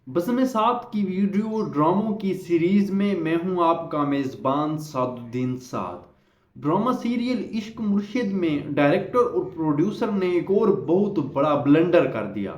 بزم سات کی ویڈیو ڈراموں کی سیریز میں ہوں آپ کا میزبان سعد الدین سعد۔ ڈرامہ سیریل عشق مرشد میں ڈائریکٹر اور پروڈیوسر نے ایک اور بہت بڑا بلنڈر کر دیا۔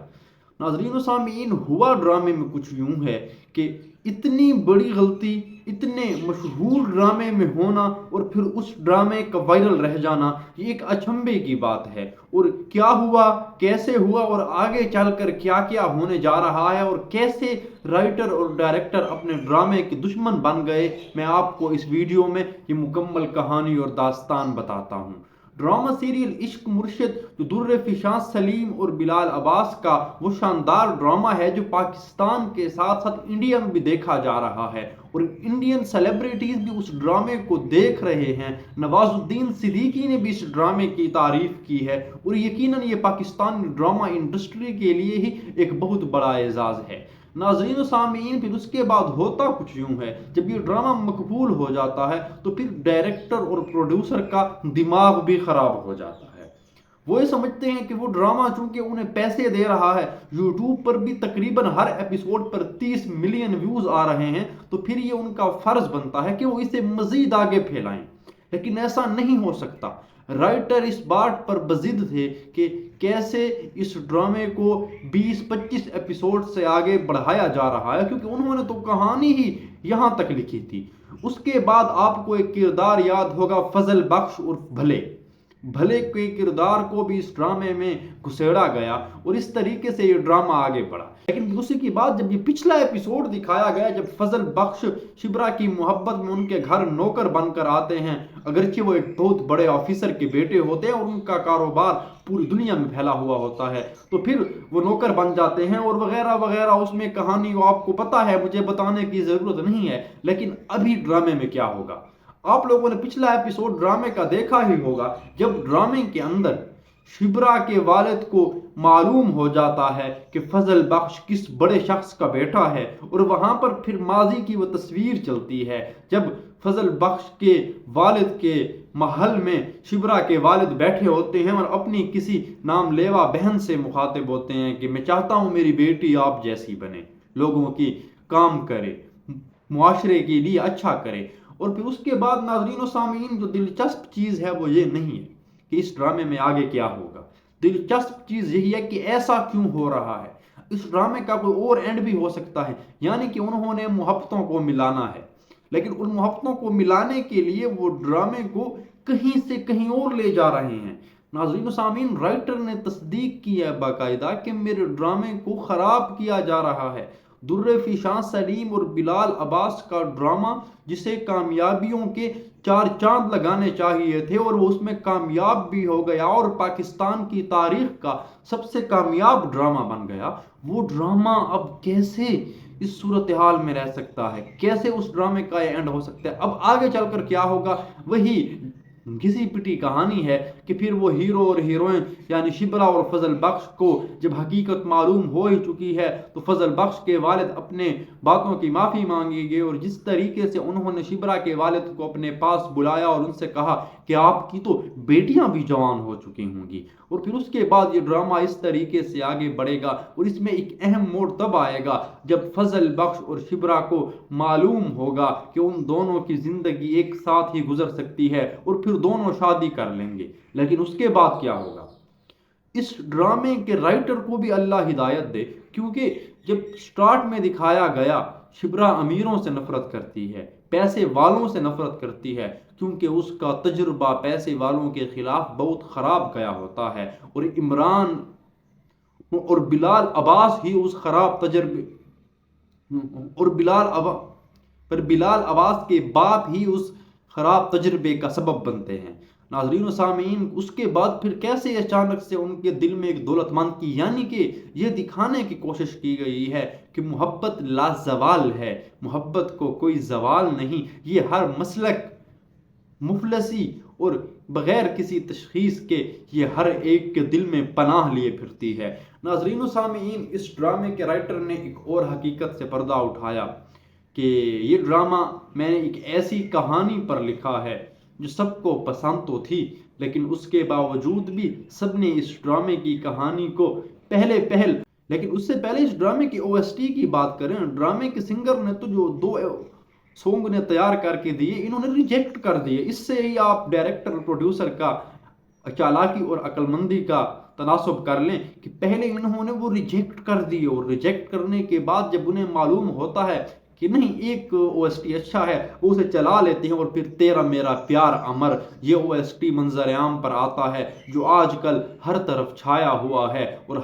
ناظرین و سامعین، ہوا ڈرامے میں کچھ یوں ہے کہ اتنی بڑی غلطی اتنے مشہور ڈرامے میں ہونا اور پھر اس ڈرامے کا وائرل رہ جانا، یہ ایک اچنبھے کی بات ہے۔ اور کیا ہوا، کیسے ہوا اور آگے چل کر کیا کیا ہونے جا رہا ہے اور کیسے رائٹر اور ڈائریکٹر اپنے ڈرامے کے دشمن بن گئے، میں آپ کو اس ویڈیو میں یہ مکمل کہانی اور داستان بتاتا ہوں۔ ڈرامہ سیریل عشق مرشد جو در فشاں سلیم اور بلال عباس کا وہ شاندار ڈرامہ ہے جو پاکستان کے ساتھ ساتھ انڈیا میں بھی دیکھا جا رہا ہے اور انڈین سیلیبریٹیز بھی اس ڈرامے کو دیکھ رہے ہیں۔ نواز الدین صدیقی نے بھی اس ڈرامے کی تعریف کی ہے اور یقیناً یہ پاکستانی ڈرامہ انڈسٹری کے لیے ہی ایک بہت بڑا اعزاز ہے۔ ناظرین و سامعین، پھر اس کے بعد ہوتا کچھ یوں ہے، جب یہ ڈرامہ مقبول ہو جاتا ہے تو پھر ڈائریکٹر اور پروڈیوسر کا دماغ بھی خراب ہو جاتا ہے۔ وہ یہ سمجھتے ہیں کہ وہ ڈرامہ چونکہ انہیں پیسے دے رہا ہے، یوٹیوب پر بھی تقریباً ہر ایپیسوڈ پر 30 ملین ویوز آ رہے ہیں، تو پھر یہ ان کا فرض بنتا ہے کہ وہ اسے مزید آگے پھیلائیں۔ لیکن ایسا نہیں ہو سکتا۔ رائٹر اس بات پر بضد تھے کہ کیسے اس ڈرامے کو 20-25 ایپیسوڈ سے آگے بڑھایا جا رہا ہے، کیونکہ انہوں نے تو کہانی ہی یہاں تک لکھی تھی۔ اس کے بعد آپ کو ایک کردار یاد ہوگا، فضل بخش اور بھلے کے کردار کو بھی اس ڈرامے میں گھسیڑا گیا اور اس طریقے سے یہ ڈرامہ آگے بڑھا۔ لیکن اسی کی بعد جب یہ پچھلا ایپیسوڈ دکھایا گیا، جب فضل بخش شبرا کی محبت میں ان کے گھر نوکر بن کر آتے ہیں، اگرچہ وہ ایک بہت بڑے آفیسر کے بیٹے ہوتے ہیں اور ان کا کاروبار پوری دنیا میں پھیلا ہوا ہوتا ہے، تو پھر وہ نوکر بن جاتے ہیں اور وغیرہ وغیرہ، اس میں کہانی وہ آپ کو پتہ ہے، مجھے بتانے کی ضرورت نہیں ہے۔ لیکن ابھی ڈرامے میں کیا ہوگا، آپ لوگوں نے پچھلا ایپیسوڈ ڈرامے کا دیکھا ہی ہوگا، جب ڈرامے کے اندر شبرا کے والد کو معلوم ہو جاتا ہے کہ فضل بخش کس بڑے شخص کا بیٹا ہے، اور وہاں پر پھر ماضی کی وہ تصویر چلتی ہے جب فضل بخش کے والد کے محل میں شبرا کے والد بیٹھے ہوتے ہیں اور اپنی کسی نام لیوا بہن سے مخاطب ہوتے ہیں کہ میں چاہتا ہوں میری بیٹی آپ جیسی بنے، لوگوں کی کام کرے، معاشرے کے لیے اچھا کرے۔ اور پھر اس کے بعد ناظرین و سامعین، جو دلچسپ چیز ہے وہ یہ نہیں ہے کہ اس ڈرامے میں آگے کیا ہوگا، دلچسپ چیز یہی ہے کہ ایسا کیوں ہو رہا ہے۔ اس ڈرامے کا کوئی اور اینڈ بھی ہو سکتا ہے، یعنی کہ انہوں نے محبتوں کو ملانا ہے، لیکن ان محبتوں کو ملانے کے لیے وہ ڈرامے کو کہیں سے کہیں اور لے جا رہے ہیں۔ ناظرین و سامعین، رائٹر نے تصدیق کی ہے باقاعدہ کہ میرے ڈرامے کو خراب کیا جا رہا ہے۔ در فشاں سلیم اور بلال عباس کا ڈرامہ، جسے کامیابیوں کے 4 چاند لگانے چاہیے تھے اور وہ اس میں کامیاب بھی ہو گیا اور پاکستان کی تاریخ کا سب سے کامیاب ڈرامہ بن گیا، وہ ڈرامہ اب کیسے اس صورتحال میں رہ سکتا ہے، کیسے اس ڈرامے کا یہ اینڈ ہو سکتا ہے؟ اب آگے چل کر کیا ہوگا، وہی گھسی پٹی کہانی ہے کہ پھر وہ ہیرو اور ہیروئن یعنی شبرا اور فضل بخش کو جب حقیقت معلوم ہو ہی چکی ہے تو فضل بخش کے والد اپنے باتوں کی معافی مانگیں گے، اور جس طریقے سے انہوں نے شبرا کے والد کو اپنے پاس بلایا اور ان سے کہا کہ آپ کی تو بیٹیاں بھی جوان ہو چکی ہوں گی، اور پھر اس کے بعد یہ ڈرامہ اس طریقے سے آگے بڑھے گا اور اس میں ایک اہم موڑ تب آئے گا جب فضل بخش اور شبرا کو معلوم ہوگا کہ ان دونوں کی زندگی ایک ساتھ ہی گزر سکتی ہے اور پھر دونوں شادی کر لیں گے۔ لیکن اس کے بعد کیا ہوگا، اس ڈرامے کے رائٹر کو بھی اللہ ہدایت دے، کیونکہ جب سٹارٹ میں دکھایا گیا شبرا امیروں سے نفرت کرتی ہے، پیسے والوں سے نفرت کرتی ہے، کیونکہ اس کا تجربہ پیسے والوں کے خلاف بہت خراب گیا ہوتا ہے، اور عمران اور بلال عباس ہی اس خراب تجربے اور بلال عباس کے باپ ہی اس خراب تجربے کا سبب بنتے ہیں۔ ناظرین و سامعین، اس کے بعد پھر کیسے اچانک سے ان کے دل میں ایک دولت مند کی، یعنی کہ یہ دکھانے کی کوشش کی گئی ہے کہ محبت لازوال ہے، محبت کو کوئی زوال نہیں، یہ ہر مسلک مفلسی اور بغیر کسی تشخیص کے یہ ہر ایک کے دل میں پناہ لیے پھرتی ہے۔ ناظرین و سامعین، اس ڈرامے کے رائٹر نے ایک اور حقیقت سے پردہ اٹھایا کہ یہ ڈرامہ میں نے ایک ایسی کہانی پر لکھا ہے جو سب کو پسند تو تھی، لیکن اس کے باوجود بھی سب نے اس ڈرامے کی کہانی کو پہلے لیکن اس سے پہلے اس ڈرامے کی OST کی بات کریں، ڈرامے کے سنگر نے تو جو 2 سونگ نے تیار کر کے دیے، انہوں نے ریجیکٹ کر دیے۔ اس سے ہی آپ ڈائریکٹر اور پروڈیوسر کا چالاکی اور عقل مندی کا تناسب کر لیں کہ پہلے انہوں نے وہ ریجیکٹ کر دیے، اور ریجیکٹ کرنے کے بعد جب انہیں معلوم ہوتا ہے کہ نہیں ایک OST اچھا ہے، وہ اسے چلا لیتے ہیں، اور پھر تیرا میرا پیار امر یہ OST منظر عام پر آتا ہے جو آج کل ہر طرف چھایا ہوا ہے اور